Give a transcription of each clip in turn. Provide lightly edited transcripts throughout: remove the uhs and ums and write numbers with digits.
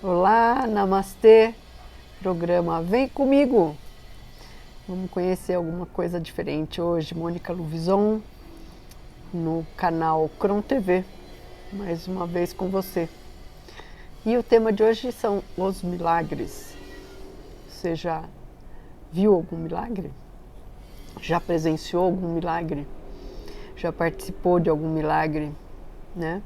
Olá, namastê, programa Vem Comigo. Vamos conhecer alguma coisa diferente hoje. Mônica Luvison, no canal Cron TV, mais uma vez com você. E o tema de hoje são os milagres. Você já viu algum milagre? Já presenciou algum milagre? Já participou de algum milagre, né?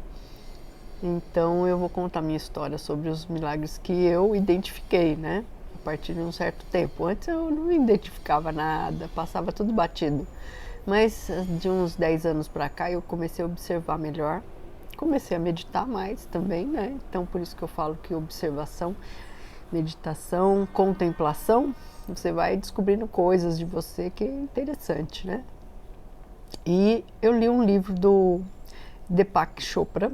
Então eu vou contar minha história sobre os milagres que eu identifiquei, né? A partir de um certo tempo. Antes eu não identificava nada, passava tudo batido. Mas de uns 10 anos para cá eu comecei a observar melhor. Comecei a meditar mais também, né? Então por isso que eu falo que observação, meditação, contemplação, você vai descobrindo coisas de você que é interessante, né? E eu li um livro do Deepak Chopra,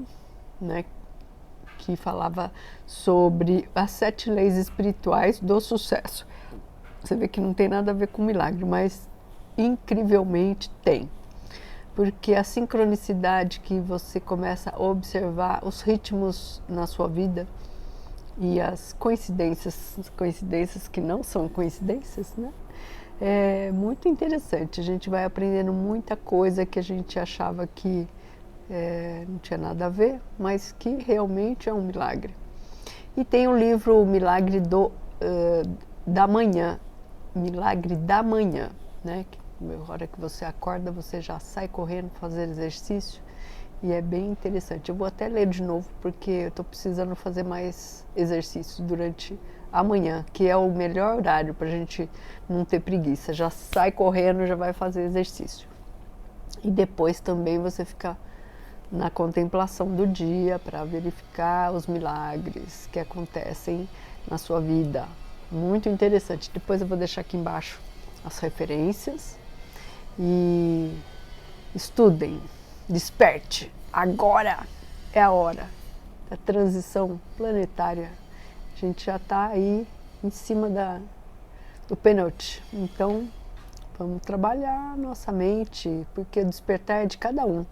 né, que falava sobre as 7 leis espirituais do sucesso. Você vê que não tem nada a ver com milagre, mas incrivelmente tem. Porque a sincronicidade que você começa a observar os ritmos na sua vida e as coincidências que não são coincidências, né? É muito interessante. A gente vai aprendendo muita coisa que a gente achava que não tinha nada a ver, mas que realmente é um milagre. E tem o livro Milagre da Manhã, Milagre da Manhã, né? Na hora que você acorda, você já sai correndo fazer exercício e é bem interessante. Eu vou até ler de novo porque eu estou precisando fazer mais exercício durante a manhã, que é o melhor horário para a gente não ter preguiça. Já sai correndo, já vai fazer exercício. E depois também você fica na contemplação do dia para verificar os milagres que acontecem na sua vida. Muito interessante. Depois eu vou deixar aqui embaixo as referências e estudem, desperte. Agora é a hora da transição planetária. A gente já está aí em cima do pênalti. Então vamos trabalhar nossa mente, porque o despertar é de cada um.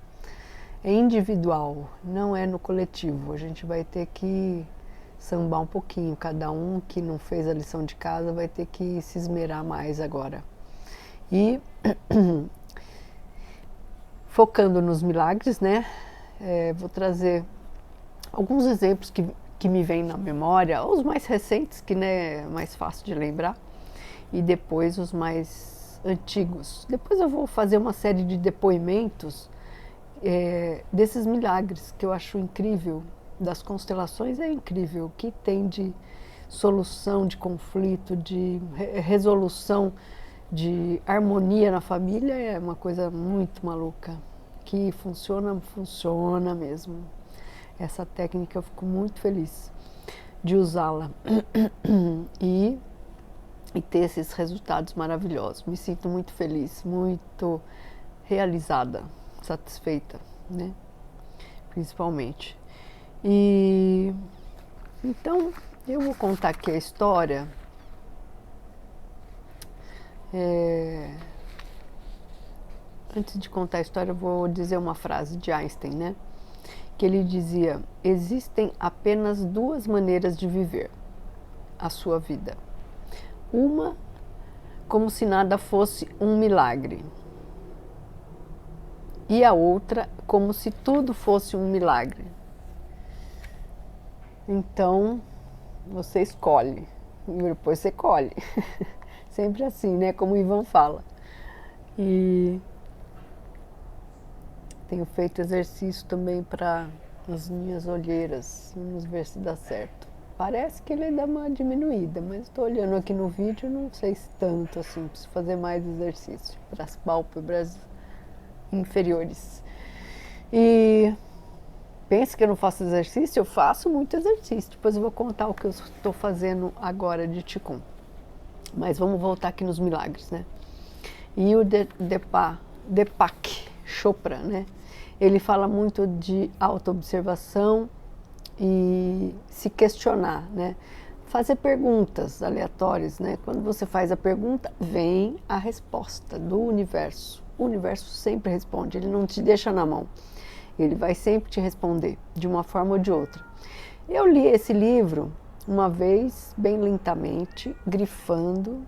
É individual, não é no coletivo. A gente vai ter que sambar um pouquinho. Cada um que não fez a lição de casa vai ter que se esmerar mais agora. E focando nos milagres, né? Vou trazer alguns exemplos que me vêm na memória, os mais recentes, que né, é mais fácil de lembrar, e depois os mais antigos. Depois eu vou fazer uma série de depoimentos desses milagres que eu acho incrível, das constelações é incrível, o que tem de solução de conflito, de resolução, de harmonia na família é uma coisa muito maluca, que funciona mesmo. Essa técnica eu fico muito feliz de usá-la e ter esses resultados maravilhosos. Me sinto muito feliz, muito realizada, satisfeita, né? Principalmente. E então eu vou contar aqui a história. Antes de contar a história, eu vou dizer uma frase de Einstein, né? Que ele dizia: existem apenas 2 maneiras de viver a sua vida. Uma, como se nada fosse um milagre. E a outra, como se tudo fosse um milagre. Então, você escolhe, e depois você colhe. Sempre assim, né? Como o Ivan fala. E tenho feito exercício também para as minhas olheiras. Vamos ver se dá certo. Parece que ele dá uma diminuída, mas estou olhando aqui no vídeo, não sei se tanto assim. Preciso fazer mais exercício para as pálpebras inferiores. E pense que eu não faço exercício, eu faço muito exercício. Depois eu vou contar o que eu estou fazendo agora de Qigong. Mas vamos voltar aqui nos milagres, né? E o Deepak Chopra, né? Ele fala muito de autoobservação e se questionar, né? Fazer perguntas aleatórias, né? Quando você faz a pergunta, vem a resposta do universo. O universo sempre responde, ele não te deixa na mão. Ele vai sempre te responder, de uma forma ou de outra. Eu li esse livro uma vez, bem lentamente, grifando,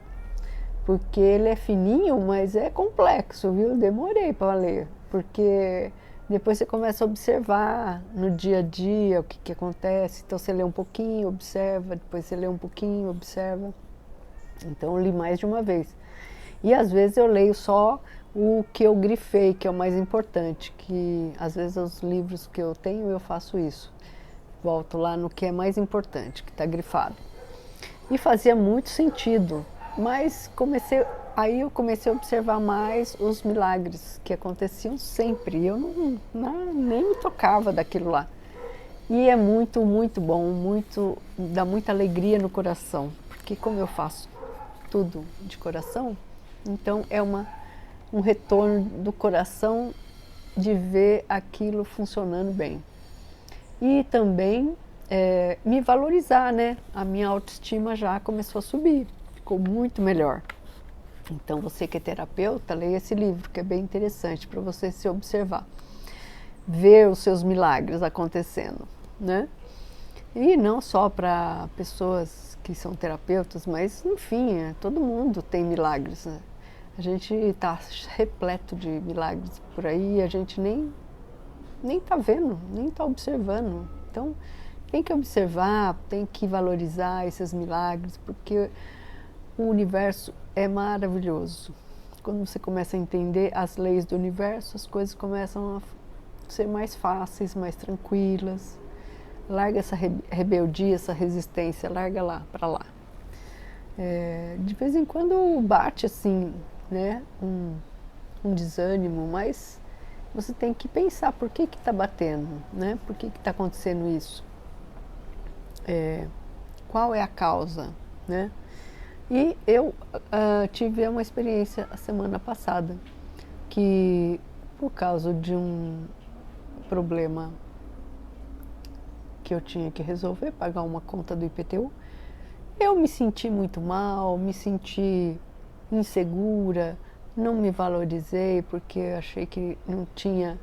porque ele é fininho, mas é complexo, viu? Demorei para ler, porque depois você começa a observar no dia a dia o que acontece. Então você lê um pouquinho, observa, depois você lê um pouquinho, observa. Então eu li mais de uma vez. E às vezes eu leio só o que eu grifei, que é o mais importante, que às vezes os livros que eu tenho eu faço isso. Volto lá no que é mais importante, que está grifado. E fazia muito sentido, mas aí eu comecei a observar mais os milagres que aconteciam sempre. E eu nem me tocava daquilo lá. E é muito, muito bom, dá muita alegria no coração, porque como eu faço tudo de coração, então é um retorno do coração de ver aquilo funcionando bem. E também me valorizar, né? A minha autoestima já começou a subir, ficou muito melhor. Então você que é terapeuta, leia esse livro, que é bem interessante para você se observar, ver os seus milagres acontecendo, né? E não só para pessoas que são terapeutas, mas enfim, todo mundo tem milagres, né? A gente está repleto de milagres por aí e a gente nem está vendo, nem está observando. Então tem que observar, tem que valorizar esses milagres, porque o universo é maravilhoso. Quando você começa a entender as leis do universo, as coisas começam a ser mais fáceis, mais tranquilas. Larga essa rebeldia, essa resistência, larga lá, para lá. De vez em quando bate assim, né, um desânimo, mas você tem que pensar por que está batendo, né? Por que está acontecendo isso? Qual é a causa, né? E eu tive uma experiência a semana passada que, por causa de um problema que eu tinha que resolver, pagar uma conta do IPTU, eu me senti muito mal, me senti insegura, não me valorizei porque achei que não tinha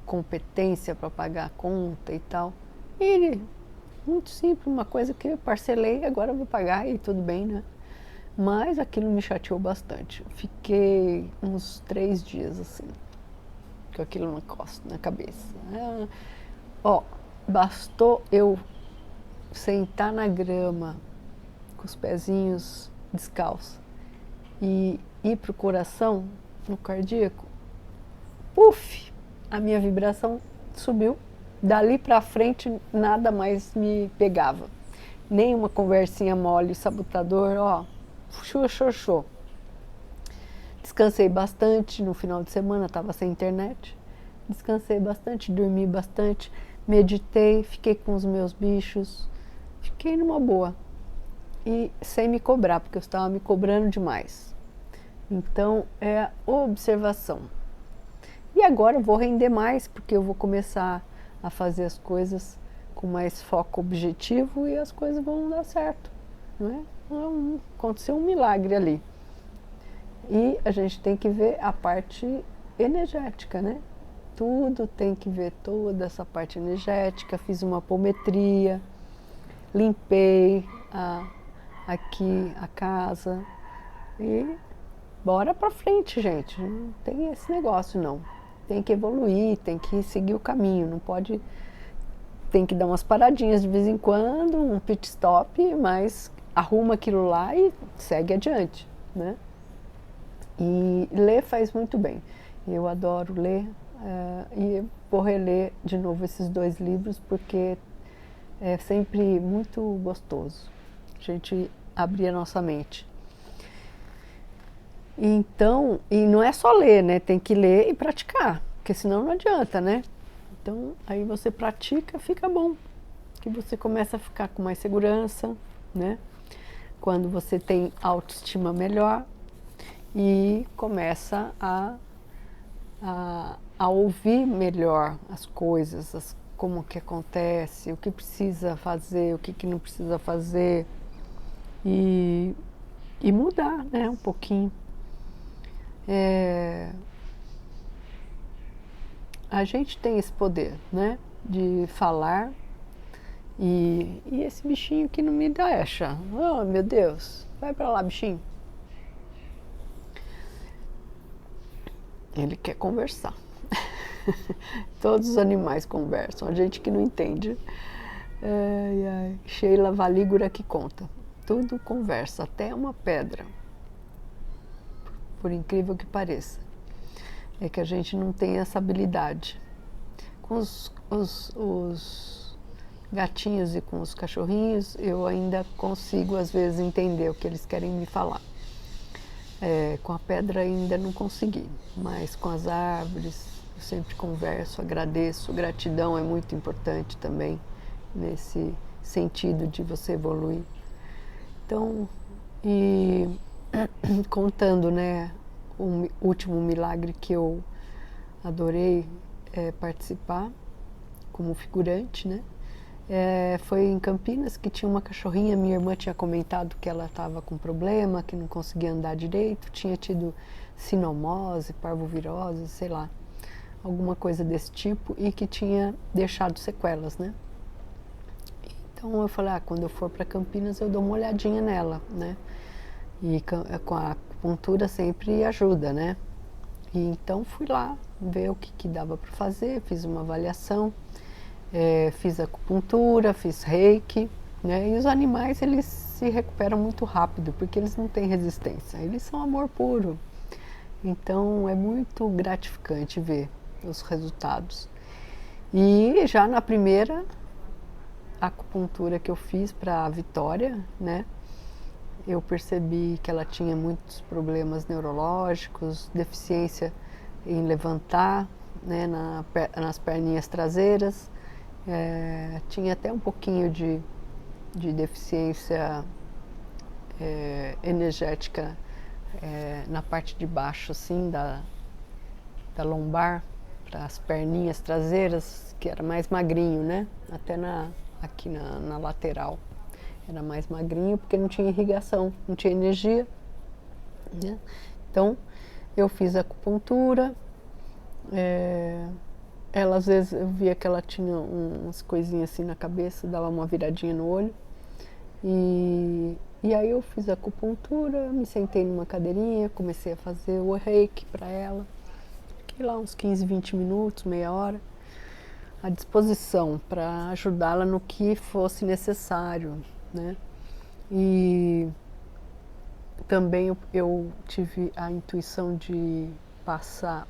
competência para pagar a conta e tal. E muito simples, uma coisa que eu parcelei, agora eu vou pagar e tudo bem, né? Mas aquilo me chateou bastante. Fiquei uns 3 dias assim, com aquilo na cabeça. Bastou eu sentar na grama com os pezinhos descalços e ir pro coração, no cardíaco, puf, a minha vibração subiu. Dali pra frente nada mais me pegava. Nem uma conversinha mole, sabotador, xoxoxô. Descansei bastante no final de semana, estava sem internet. Descansei bastante, dormi bastante, meditei, fiquei com os meus bichos, fiquei numa boa. E sem me cobrar, porque eu estava me cobrando demais. Então é observação. E agora eu vou render mais, porque eu vou começar a fazer as coisas com mais foco objetivo e as coisas vão dar certo, não é? Aconteceu um milagre ali. E a gente tem que ver a parte energética, né? Tudo tem que ver toda essa parte energética. Fiz uma apometria, limpei aqui a casa e bora pra frente, gente. Não tem esse negócio, não. Tem que evoluir, tem que seguir o caminho, não pode... Tem que dar umas paradinhas de vez em quando, um pit stop, mas arruma aquilo lá e segue adiante, né? E ler faz muito bem. Eu adoro ler e vou reler de novo esses 2 livros porque é sempre muito gostoso a gente abrir a nossa mente. Então, e não é só ler, né? Tem que ler e praticar, porque senão não adianta, né? Então, aí você pratica, fica bom, que você começa a ficar com mais segurança, né? Quando você tem autoestima melhor e começa a ouvir melhor as coisas, como que acontece, o que precisa fazer, o que não precisa fazer e mudar, né, um pouquinho. A gente tem esse poder, né, de falar E esse bichinho que não me deixa. Oh, meu Deus, vai pra lá, bichinho. Ele quer conversar. Todos os animais conversam, a gente que não entende. Ai, ai. Sheila Valígora que conta. Tudo conversa, até uma pedra. Por incrível que pareça. É que a gente não tem essa habilidade. Com os gatinhos e com os cachorrinhos, eu ainda consigo, às vezes, entender o que eles querem me falar. Com a pedra ainda não consegui, mas com as árvores eu sempre converso, agradeço. Gratidão é muito importante também, nesse sentido de você evoluir. Então, e contando, né, o último milagre que eu adorei participar como figurante, né? Foi em Campinas, que tinha uma cachorrinha. Minha irmã tinha comentado que ela estava com problema, que não conseguia andar direito, tinha tido sinomose, parvovirose, sei lá, alguma coisa desse tipo, e que tinha deixado sequelas, né? Então eu falei, quando eu for para Campinas eu dou uma olhadinha nela, né? E com a acupuntura sempre ajuda, né? E então fui lá ver o que dava para fazer, fiz uma avaliação. Fiz acupuntura, fiz reiki, né? E os animais, eles se recuperam muito rápido, porque eles não têm resistência, eles são amor puro. Então é muito gratificante ver os resultados. E já na primeira acupuntura que eu fiz para a Vitória, né? Eu percebi que ela tinha muitos problemas neurológicos, deficiência em levantar, né? Nas perninhas traseiras. Tinha até um pouquinho de deficiência energética na parte de baixo, assim, da lombar, para as perninhas traseiras, que era mais magrinho, né? Até aqui na lateral. Era mais magrinho porque não tinha irrigação, não tinha energia, né? Então, eu fiz acupuntura. Ela, às vezes, eu via que ela tinha umas coisinhas assim na cabeça, dava uma viradinha no olho. E aí eu fiz a acupuntura, me sentei numa cadeirinha, comecei a fazer o reiki para ela. Fiquei lá uns 15, 20 minutos, meia hora, à disposição para ajudá-la no que fosse necessário, né? E também eu tive a intuição de passar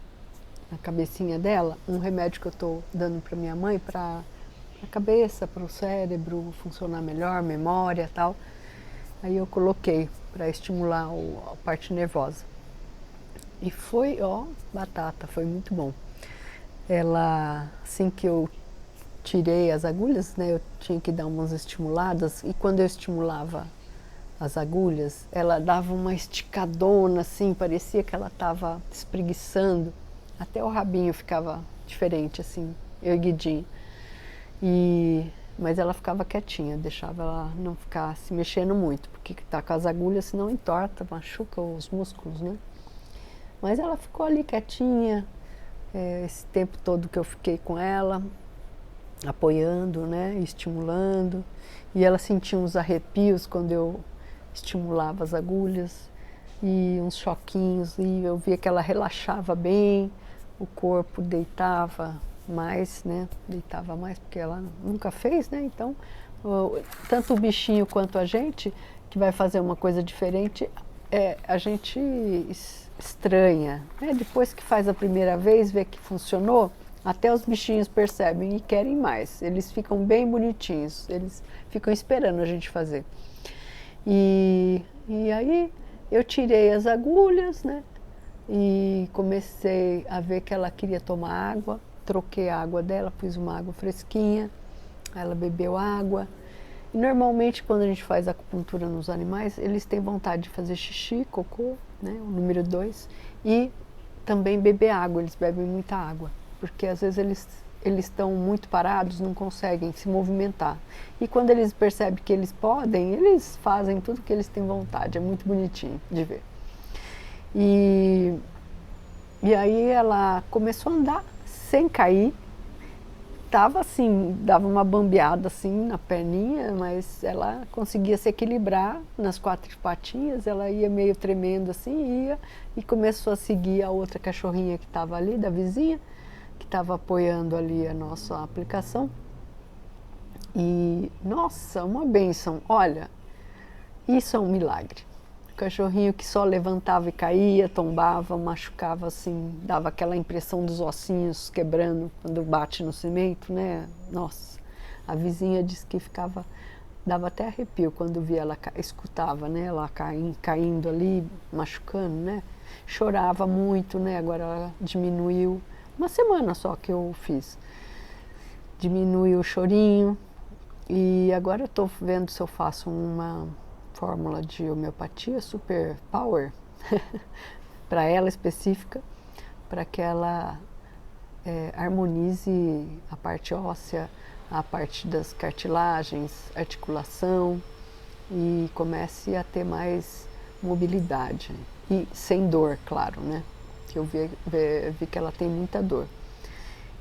na cabecinha dela um remédio que eu estou dando para minha mãe para a cabeça, para o cérebro funcionar melhor, memória e tal. Aí eu coloquei para estimular a parte nervosa. E foi, batata, foi muito bom. Ela, assim que eu tirei as agulhas, né, eu tinha que dar umas estimuladas, e quando eu estimulava as agulhas, ela dava uma esticadona assim, parecia que ela estava espreguiçando. Até o rabinho ficava diferente, assim, erguidinho. Mas ela ficava quietinha, deixava ela não ficar se mexendo muito, porque tá com as agulhas, senão entorta, machuca os músculos, né? Mas ela ficou ali quietinha, esse tempo todo que eu fiquei com ela, apoiando, né, estimulando. E ela sentia uns arrepios quando eu estimulava as agulhas, e uns choquinhos, e eu via que ela relaxava bem, o corpo deitava mais, né? Deitava mais porque ela nunca fez, né? Então, tanto o bichinho quanto a gente, que vai fazer uma coisa diferente, a gente estranha, né? Depois que faz a primeira vez, vê que funcionou, até os bichinhos percebem e querem mais. Eles ficam bem bonitinhos, eles ficam esperando a gente fazer. E aí eu tirei as agulhas, né? E comecei a ver que ela queria tomar água, troquei a água dela, pus uma água fresquinha, ela bebeu água. E normalmente quando a gente faz acupuntura nos animais, eles têm vontade de fazer xixi, cocô, né, o número 2, e também beber água, eles bebem muita água, porque às vezes eles estão muito parados, não conseguem se movimentar. E quando eles percebem que eles podem, eles fazem tudo que eles têm vontade, é muito bonitinho de ver. E aí ela começou a andar sem cair, tava assim, dava uma bambeada assim na perninha, mas ela conseguia se equilibrar nas 4 patinhas, ela ia meio tremendo assim, ia e começou a seguir a outra cachorrinha que estava ali, da vizinha, que estava apoiando ali a nossa aplicação. E, nossa, uma bênção. Olha, isso é um milagre. O cachorrinho que só levantava e caía, tombava, machucava assim, dava aquela impressão dos ossinhos quebrando quando bate no cimento, né? Nossa, a vizinha disse que ficava, dava até arrepio quando via ela, escutava, né? Ela caindo ali, machucando, né? Chorava muito, né? Agora ela diminuiu. Uma semana só que eu fiz. Diminuiu o chorinho. E agora eu estou vendo se eu faço uma fórmula de homeopatia super power para ela específica, para que ela harmonize a parte óssea, a parte das cartilagens, articulação e comece a ter mais mobilidade e sem dor, claro, né? Que eu vi que ela tem muita dor.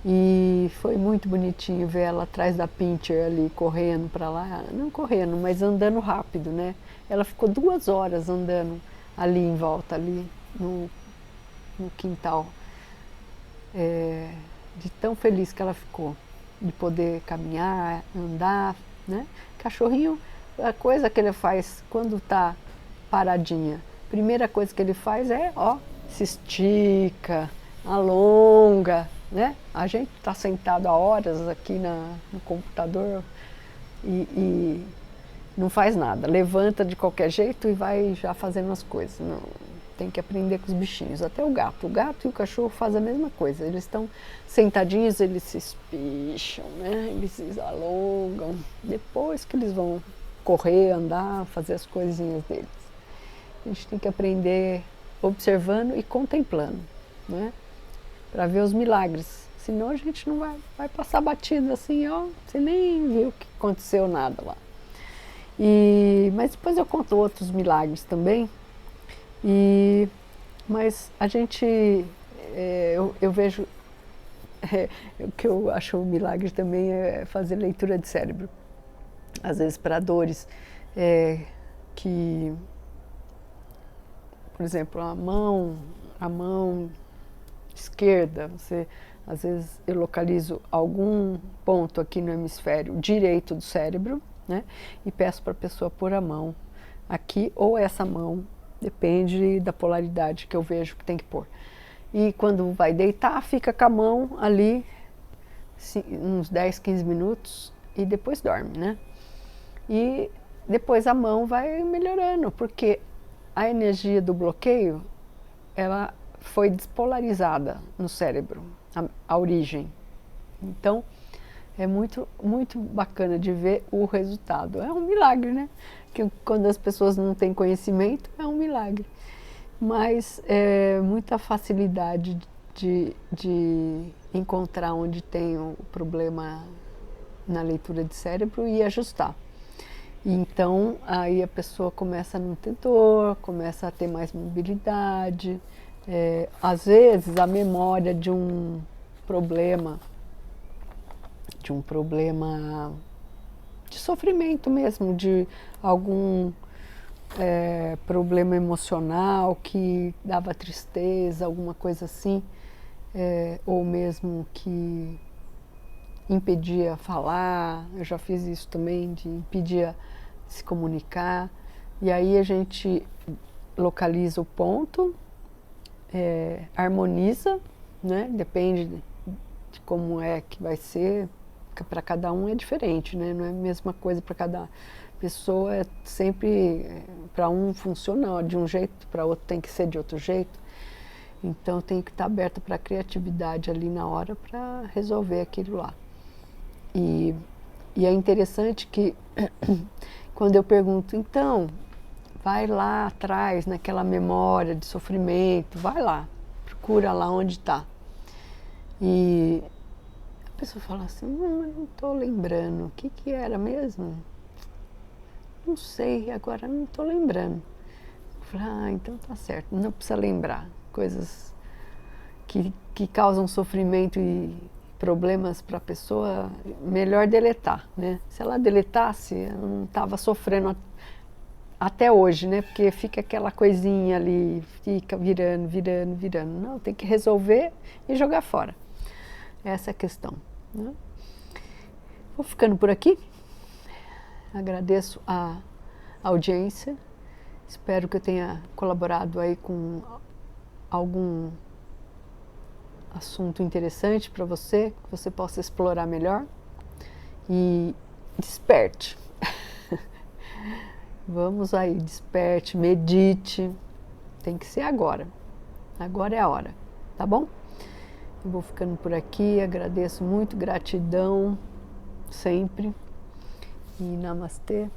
E foi muito bonitinho ver ela atrás da Pinscher ali, correndo para lá, não correndo, mas andando rápido, né? Ela ficou 2 horas andando ali em volta, ali no quintal, de tão feliz que ela ficou, de poder caminhar, andar, né? Cachorrinho, a coisa que ele faz quando está paradinha, primeira coisa que ele faz é, ó, se estica, alonga, né? A gente está sentado há horas aqui no computador e não faz nada. Levanta de qualquer jeito e vai já fazendo as coisas. Não, tem que aprender com os bichinhos. Até o gato. O gato e o cachorro fazem a mesma coisa. Eles estão sentadinhos, eles se espicham, né? Eles se alongam. Depois que eles vão correr, andar, fazer as coisinhas deles. A gente tem que aprender observando e contemplando, né? Para ver os milagres, senão a gente não vai passar batido assim, ó, você nem viu que aconteceu nada lá. Mas depois eu conto outros milagres também, mas a gente, eu vejo, o que eu acho um milagre também é fazer leitura de cérebro, às vezes para dores, que, por exemplo, a mão esquerda, às vezes eu localizo algum ponto aqui no hemisfério direito do cérebro, né? E peço para a pessoa pôr a mão aqui ou essa mão, depende da polaridade que eu vejo que tem que pôr. E quando vai deitar, fica com a mão ali uns 10, 15 minutos e depois dorme, né? E depois a mão vai melhorando, porque a energia do bloqueio, ela foi despolarizada no cérebro, a origem. Então, é muito, muito bacana de ver o resultado. É um milagre, né? Que quando as pessoas não têm conhecimento, é um milagre. Mas é muita facilidade de encontrar onde tem o problema na leitura de cérebro e ajustar. Então, aí a pessoa começa a não ter dor, começa a ter mais mobilidade. Às vezes a memória de um problema de sofrimento mesmo, de algum problema emocional que dava tristeza, alguma coisa assim, ou mesmo que impedia falar, eu já fiz isso também, de impedia se comunicar, e aí a gente localiza o ponto, harmoniza, né? Depende de como é que vai ser, para cada um é diferente, né? Não é a mesma coisa para cada pessoa, é sempre, para um funciona de um jeito, para outro tem que ser de outro jeito, então tem que estar aberta para a criatividade ali na hora para resolver aquilo lá. E é interessante que quando eu pergunto, então, vai lá atrás, naquela memória de sofrimento, vai lá, procura lá onde está. E a pessoa fala assim, não estou lembrando, o que era mesmo? Não sei, agora não estou lembrando. Eu falei, então tá certo, não precisa lembrar. Coisas que causam sofrimento e problemas para a pessoa, melhor deletar, né? Se ela deletasse, ela não estava sofrendo até hoje, né? Porque fica aquela coisinha ali, fica virando, virando, virando. Não, tem que resolver e jogar fora. Essa é a questão, né? Vou ficando por aqui. Agradeço a audiência. Espero que eu tenha colaborado aí com algum assunto interessante para você, que você possa explorar melhor. E desperte. Vamos aí, desperte, medite. Tem que ser agora. Agora é a hora, tá bom? Eu vou ficando por aqui, agradeço muito, gratidão sempre. E namastê.